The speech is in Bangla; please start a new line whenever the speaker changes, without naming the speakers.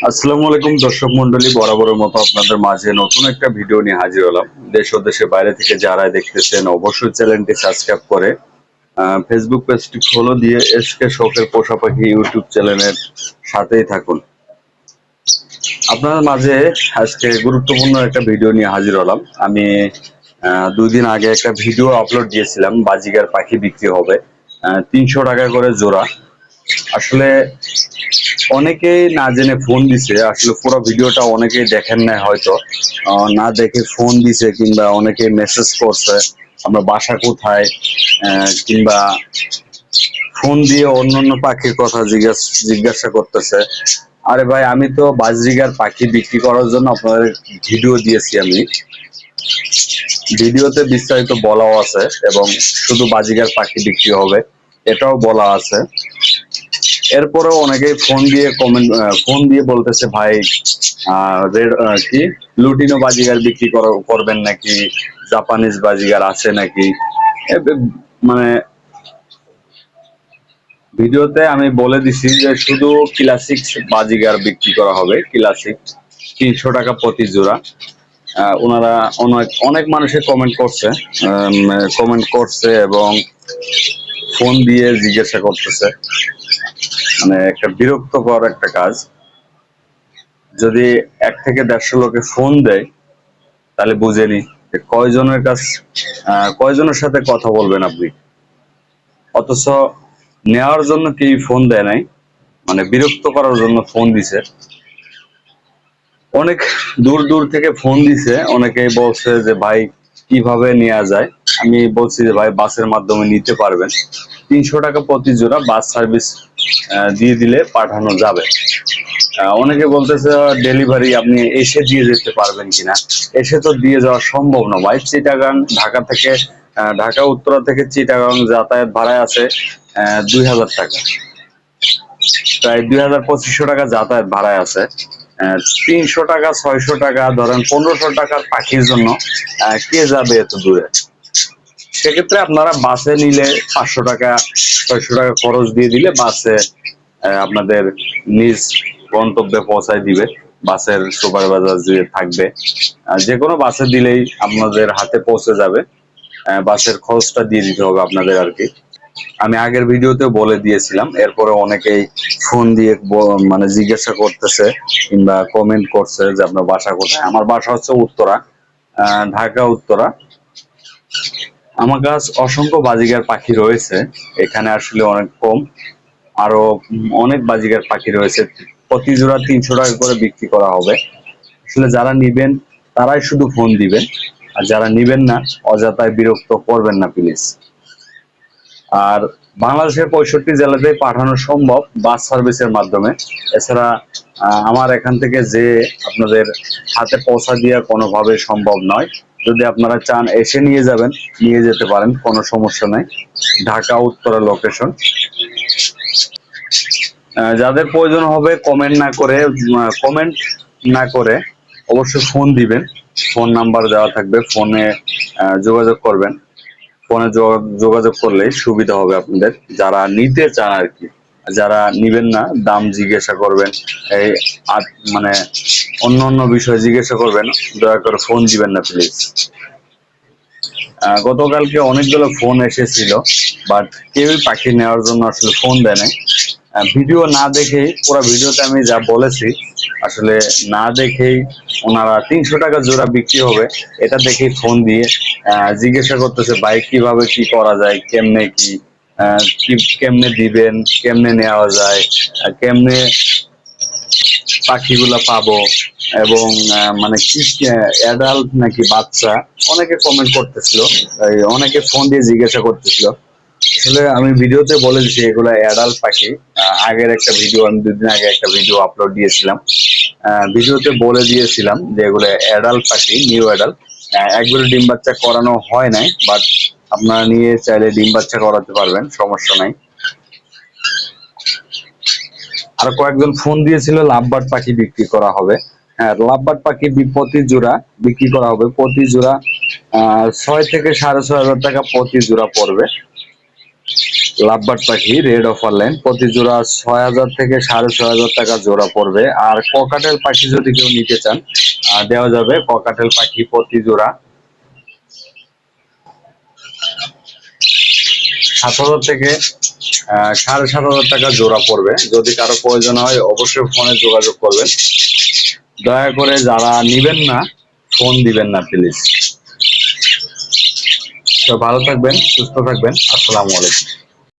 আসসালামু আলাইকুম দর্শক মন্ডলী, বরাবরের মতো আপনাদের মাঝে নতুন একটা ভিডিও নিয়ে হাজির হলাম। দেশ ও দেশের বাইরে থেকে যারা দেখতেছেন অবশ্যই চ্যানেলটি সাবস্ক্রাইব করে ফেসবুক পেজটি ফলো দিয়ে এসকে শখের পোষা পাখি ইউটিউব চ্যানেলের সাথেই থাকুন। আপনাদের মাঝে আজকে গুরুত্বপূর্ণ একটা ভিডিও নিয়ে হাজির হলাম। আমি 2 দিন আগে একটা ভিডিও আপলোড দিয়েছিলাম, বাজিগার পাখি বিক্রি হবে 300 টাকা করে জোড়া। আসলে অনেকেই না জেনে ফোন দিছে, আসলে পুরো ভিডিওটা অনেকেই দেখেন না হয়তো, না দেখে ফোন দিছে কিংবা অনেকে মেসেজ করছে আমরা বাসা কোথায়, কিংবা ফোন দিয়ে অন্যান্য পাখির কথা জিজ্ঞাসা করতেছে। আরে ভাই, আমি তো বাজরিগার পাখি বিক্রি করার জন্য আপনাদের ভিডিও দিয়েছি। আমি ভিডিওতে বিস্তারিত বলাও আছে এবং শুধু বাজিগার পাখি বিক্রি হবে এটাও বলা আছে। এরপরেও অনেকেই ফোন দিয়ে বলতেছে ভাই কি লুটিনো বাজিগার বিক্রি করবেন নাকি, জাপানিজ বাজিগার আছে নাকি। মানে ভিডিওতে আমি বলে দিছি যে শুধু ক্লাসিক বাজিগার বিক্রি করা হবে, ক্লাসিক 300 টাকা প্রতি জোড়া। ওনারা অনেক অনেক মানুষের কমেন্ট করছে এবং ফোন দিয়ে জিজ্ঞাসা করতেছে। মানে একটা বিরক্তকর একটা কাজ। যদি 1 থেকে 150 লোকে ফোন দেয় তাহলে বুঝেনি যে কয়জনের সাথে কথা বলবেন আপনি। অথচ নেওয়ার জন্য কেউ ফোন দেয় নাই, মানে বিরক্ত করার জন্য ফোন দিছে। অনেক দূর দূর থেকে ফোন দিছে, অনেকেই বলছে যে ভাই কিভাবে নেওয়া যায়। আমি বলছি যে ভাই বাসের মাধ্যমে নিতে পারবেন, 300 টাকা প্রতি জোড়া বাস সার্ভিস দিয়ে দিলে পাঠানো যাবে। অনেকে বলতেছে ডেলিভারি আপনি এসে দিয়ে যেতে পারবেন কিনা। এসে তো দিয়ে যাওয়া সম্ভব না ভাই। ঢাকা উত্তরা থেকে চিটাগাং যাতায়াত ভাড়ায় আছে 2000 টাকা, প্রায় 2000-2500 টাকা যাতায়াত ভাড়ায় আছে। 300 টাকা 600 টাকা ধরেন 1500 টাকার পাখির জন্য কে যাবে এত দূরে। সেক্ষেত্রে আপনারা বাসে নিলে 500 টাকা 600 টাকা খরচ দিয়ে দিলে বাসে আপনাদের নিজ গন্তব্যে পৌঁছায় দিবে। বাসের সুপারভাইজার যে থাকবে, যে কোনো বাসে দিলেই আপনাদের হাতে পৌঁছে যাবে। বাসের খরচটা দিয়ে দিতে হবে আপনাদের আর কি। আমি আগের ভিডিওতে বলে দিয়েছিলাম। এরপরে অনেকেই ফোন দিয়ে মানে জিজ্ঞাসা করতেছে কিংবা কমেন্ট করছে যে আপনার বাসা কোথায়। আমার বাসা হচ্ছে উত্তরা, ঢাকা উত্তরা। আমার কাছে অসংখ্য বাজিগার পাখি রয়েছে, এখানে আসলে অনেক কম। আরো অনেক বাজিগার পাখি রয়েছে, প্রতি জোড়া 300 টাকা করে বিক্রি করা হবে। আসলে যারা নিবেন তারাই শুধু ফোন দিবেন, আর যারা নিবেন না অযথায় বিরক্ত করবেন না প্লিজ। আর বাংলাদেশের 65 জেলাতে পাঠানো সম্ভব বাস সার্ভিসের মাধ্যমে। এছাড়া আমার এখান থেকে যে আপনাদের হাতে পৌঁছা দেওয়া কোনোভাবে সম্ভব নয়। যদি আপনারা চান এসে নিয়ে যাবেন, নিয়ে যেতে পারেন, কোনো সমস্যা নেই। ঢাকা উত্তরা লোকেশন। যাদের প্রয়োজন হবে কমেন্ট না করে অবশ্যই ফোন দিবেন। ফোন নাম্বার দেওয়া থাকবে, ফোনে যোগাযোগ করবেন। ফোনে যোগাযোগ করলে সুবিধা হবে আপনাদের, যারা নিতে চান আর কি। যারা নিবেন না দাম জিজ্ঞাসা করবেন, এই মানে অন্য অন্য বিষয় জিজ্ঞাসা করবেন, দয়া করে ফোন দিবেন না প্লিজ। গতকালকে অনেকগুলো ফোন এসেছিল, বাট কেউই পাখি নেওয়ার জন্য আসলে ফোন দেয় নাই। ভিডিও না দেখেই, পুরো ভিডিওতে আমি যা বলেছি আসলে না দেখেই ওনারা 300 টাকা জোড়া বিক্রি হবে এটা দেখেই ফোন দিয়ে জিজ্ঞাসা করতেছে ভাই কিভাবে কি করা যায়, কেমনে কি কেমনে দিবেন, কেমনে নেওয়া যায়, কেমনে পাখিগুলা পাবো, এবং মানে কি অ্যাডাল্ট নাকি বাচ্চা। অনেকে কমেন্ট করতেছিল, অনেকে ফোন দিয়ে জিজ্ঞাসা করতেছিল। আসলে আমি ভিডিওতে বলে দিচ্ছি এগুলো অ্যাডাল্ট পাখি। আগের একটা ভিডিও, আমি 2 দিন আগে একটা ভিডিও আপলোড দিয়েছিলাম। ভিডিওতে বলে দিয়েছিলাম যে এগুলো অ্যাডাল্ট পাখি, নিউ অ্যাডাল্ট। একবারে ডিম বাচ্চা করানো হয় নাই, বাট আপনারা নিয়ে চাইলে ডিম বাচ্চা করাতে পারবেন, সমস্যা নাই। আর কয়েকজন ফোন দিয়েছিল লাভবার্ড পাখি বিক্রি করা হবে। হ্যাঁ, লাভবার্ড পাখি প্রতি জোড়া বিক্রি করা হবে। প্রতি জোড়া 6 থেকে 6,500 টাকা প্রতি জোড়া পড়বে। লাভবার্ড পাখি রেড অফার লাইন প্রতি জোড়া 6,000 থেকে 6,500 টাকা জোড়া পড়বে। আর ককাটেল পাখি যদি কেউ নিতে চান দেওয়া যাবে। ককাটেল পাখি প্রতি জোড়া 7,000 থেকে 7,500 টাকা জোড়া পড়বে। যদি কারো প্রয়োজন হয় অবশ্যই ফোনে যোগাযোগ করবেন। দয়া করে যারা নিবেন না ফোন দিবেন না প্লিজ। তো ভালো থাকবেন, সুস্থ থাকবেন। আসসালামু আলাইকুম।